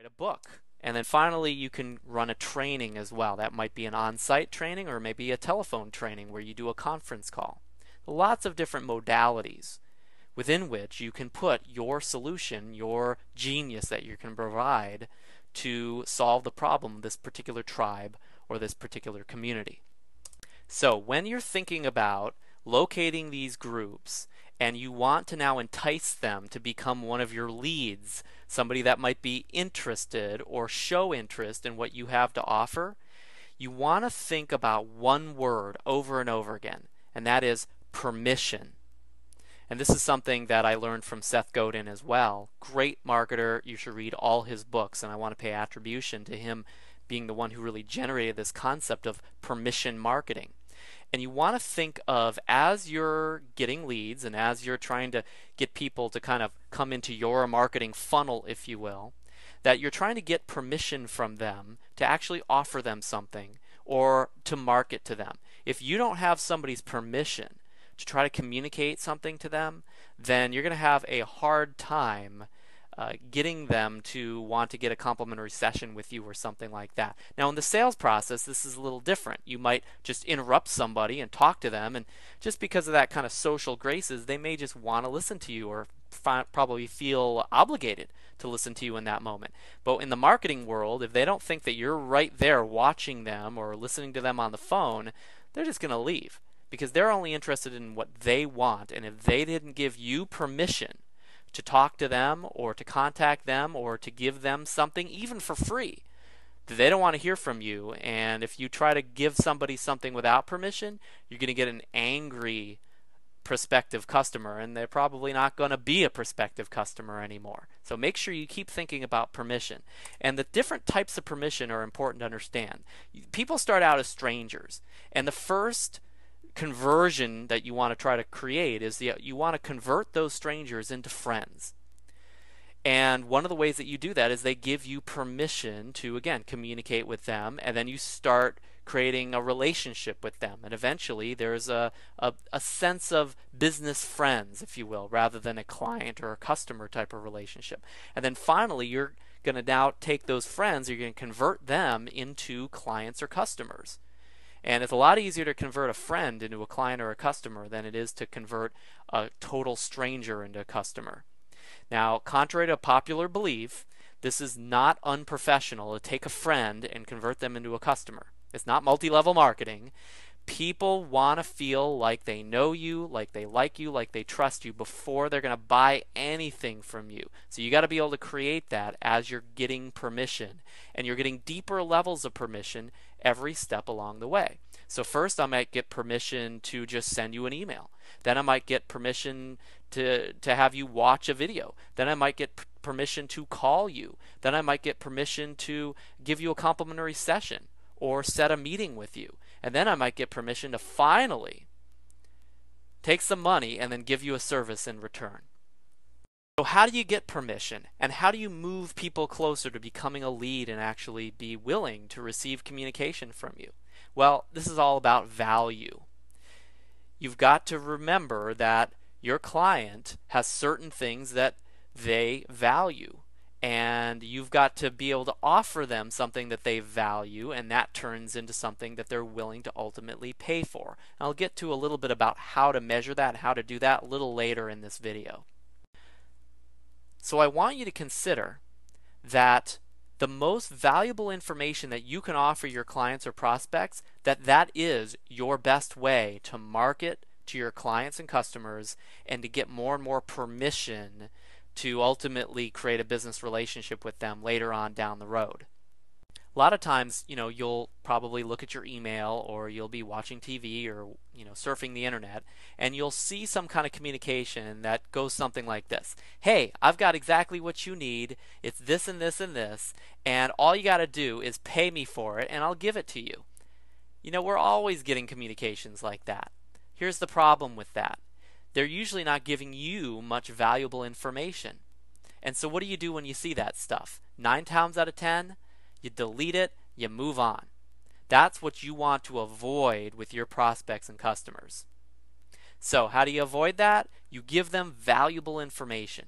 write a book. And then finally, you can run a training as well. That might be an on-site training or maybe a telephone training where you do a conference call. Lots of different modalities within which you can put your solution, your genius that you can provide to solve the problem of this particular tribe or this particular community. So when you're thinking about locating these groups and you want to now entice them to become one of your leads, somebody that might be interested or show interest in what you have to offer, you want to think about one word over and over again, and that is permission. And this is something that I learned from Seth Godin as well. Great marketer. You should read all his books, and I want to pay attribution to him being the one who really generated this concept of permission marketing. And you want to think of, as you're getting leads and as you're trying to get people to kind of come into your marketing funnel, if you will, that you're trying to get permission from them to actually offer them something or to market to them. If you don't have somebody's permission to try to communicate something to them, then you're going to have a hard time getting them to want to get a complimentary session with you or something like that. Now in the sales process, this is a little different. You might just interrupt somebody and talk to them, and just because of that kind of social graces, they may just want to listen to you or probably feel obligated to listen to you in that moment. But in the marketing world, if they don't think that you're right there watching them or listening to them on the phone, they're just going to leave because they're only interested in what they want. And if they didn't give you permission to talk to them or to contact them or to give them something, even for free, they don't want to hear from you. And if you try to give somebody something without permission, you're going to get an angry prospective customer, and they're probably not going to be a prospective customer anymore. So make sure you keep thinking about permission. And the different types of permission are important to understand. People start out as strangers, and the first conversion that you want to try to create is you want to convert those strangers into friends. And one of the ways that you do that is they give you permission to, again, communicate with them, and then you start creating a relationship with them. And eventually there's a sense of business friends, if you will, rather than a client or a customer type of relationship. And then finally you're going to now take those friends, you're going to convert them into clients or customers. And it's a lot easier to convert a friend into a client or a customer than it is to convert a total stranger into a customer. Now, contrary to popular belief, this is not unprofessional to take a friend and convert them into a customer. It's not multi-level marketing. People want to feel like they know you, like they like you, like they trust you before they're going to buy anything from you. So you got to be able to create that as you're getting permission, and you're getting deeper levels of permission every step along the way. So first I might get permission to just send you an email. Then I might get permission to have you watch a video. Then I might get permission to call you. Then I might get permission to give you a complimentary session or set a meeting with you. And then I might get permission to finally take some money and then give you a service in return. So how do you get permission, and how do you move people closer to becoming a lead and actually be willing to receive communication from you? Well, this is all about value. You've got to remember that your client has certain things that they value, and you've got to be able to offer them something that they value, and that turns into something that they're willing to ultimately pay for. And I'll get to a little bit about how to measure that and how to do that a little later in this video. So I want you to consider that the most valuable information that you can offer your clients or prospects, that is your best way to market to your clients and customers and to get more and more permission to ultimately create a business relationship with them later on down the road. A lot of times, you'll probably look at your email, or you'll be watching TV, or surfing the internet, and you'll see some kind of communication that goes something like this. Hey, I've got exactly what you need. It's this and this and this, and all you got to do is pay me for it and I'll give it to you. We're always getting communications like that. Here's the problem with that. They're usually not giving you much valuable information. And so what do you do when you see that stuff? 9 times out of 10, you delete it, you move on. That's what you want to avoid with your prospects and customers. So how do you avoid that? You give them valuable information.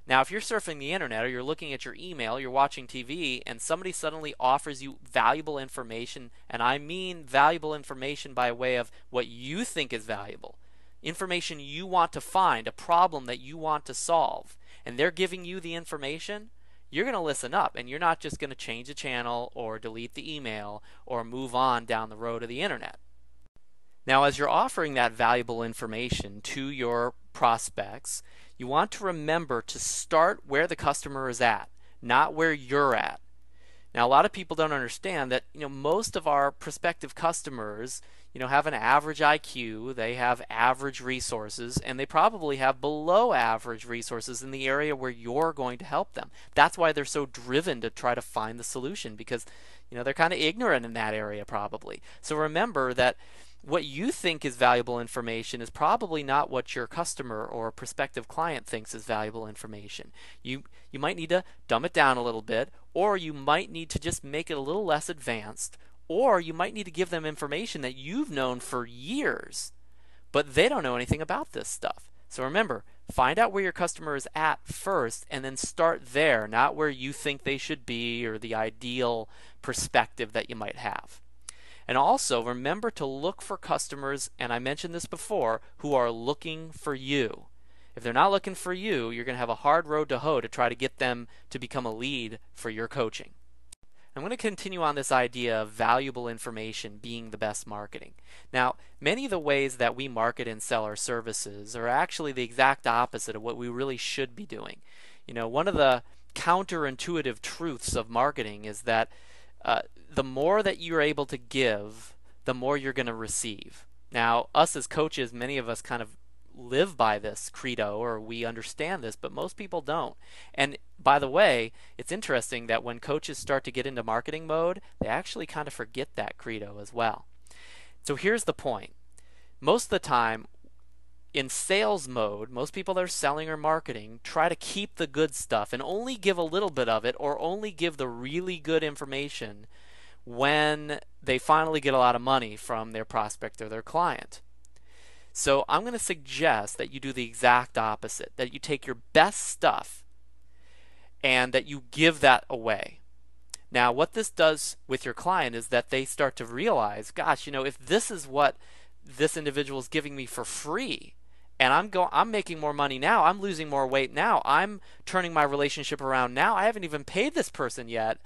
Now, if you're surfing the internet or you're looking at your email, you're watching TV, and somebody suddenly offers you valuable information, and I mean valuable information by way of what you think is valuable, information you want to find, a problem that you want to solve, and they're giving you the information, you're going to listen up, and you're not just going to change the channel or delete the email or move on down the road of the internet. Now, as you're offering that valuable information to your prospects, you want to remember to start where the customer is at, not where you're at. Now, a lot of people don't understand that, most of our prospective customers, have an average IQ, they have average resources, and they probably have below average resources in the area where you're going to help them. That's why they're so driven to try to find the solution, because, they're kind of ignorant in that area probably. So remember that what you think is valuable information is probably not what your customer or prospective client thinks is valuable information. You might need to dumb it down a little bit, or you might need to just make it a little less advanced, or you might need to give them information that you've known for years, but they don't know anything about this stuff. So remember, find out where your customer is at first and then start there, not where you think they should be or the ideal perspective that you might have. And also remember to look for customers, and I mentioned this before, who are looking for you. If they're not looking for you, you're going to have a hard road to hoe to try to get them to become a lead for your coaching. I'm going to continue on this idea of valuable information being the best marketing. Now, many of the ways that we market and sell our services are actually the exact opposite of what we really should be doing. One of the counterintuitive truths of marketing is that the more that you're able to give, the more you're going to receive. Now, us as coaches, many of us kind of live by this credo, or we understand this, but most people don't. And by the way, it's interesting that when coaches start to get into marketing mode, they actually kind of forget that credo as well. So here's the point. Most of the time, in sales mode, most people that are selling or marketing try to keep the good stuff and only give a little bit of it, or only give the really good information when they finally get a lot of money from their prospect or their client. So I'm going to suggest that you do the exact opposite, that you take your best stuff and that you give that away. Now, what this does with your client is that they start to realize, gosh, if this is what this individual is giving me for free, and I'm making more money now, I'm losing more weight now, I'm turning my relationship around now, I haven't even paid this person yet.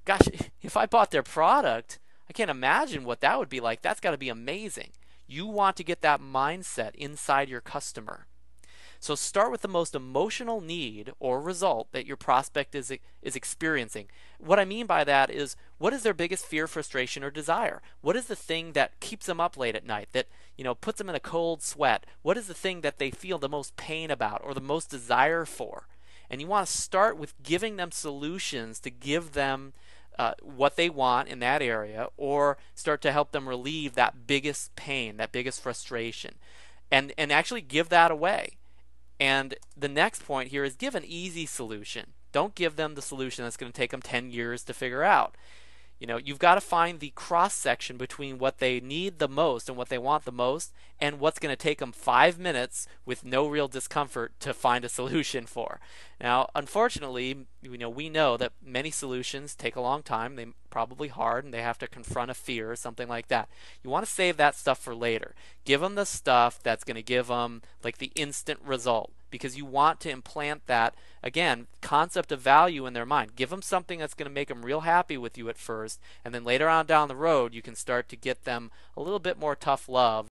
Gosh, if I bought their product, I can't imagine what that would be like. That's got to be amazing. You want to get that mindset inside your customer. So start with the most emotional need or result that your prospect is experiencing. What I mean by that is, what is their biggest fear, frustration, or desire? What is the thing that keeps them up late at night, that puts them in a cold sweat? What is the thing that they feel the most pain about or the most desire for? And you want to start with giving them solutions to give them what they want in that area, or start to help them relieve that biggest pain, that biggest frustration, and actually give that away. And the next point here is give an easy solution. Don't give them the solution that's going to take them 10 years to figure out. You've got to find the cross section between what they need the most and what they want the most, and what's going to take them 5 minutes with no real discomfort to find a solution for. Now, unfortunately, we know that many solutions take a long time. They're probably hard, and they have to confront a fear or something like that. You want to save that stuff for later. Give them the stuff that's going to give them like the instant result, because you want to implant that, again, concept of value in their mind. Give them something that's going to make them real happy with you at first, and then later on down the road you can start to get them a little bit more tough love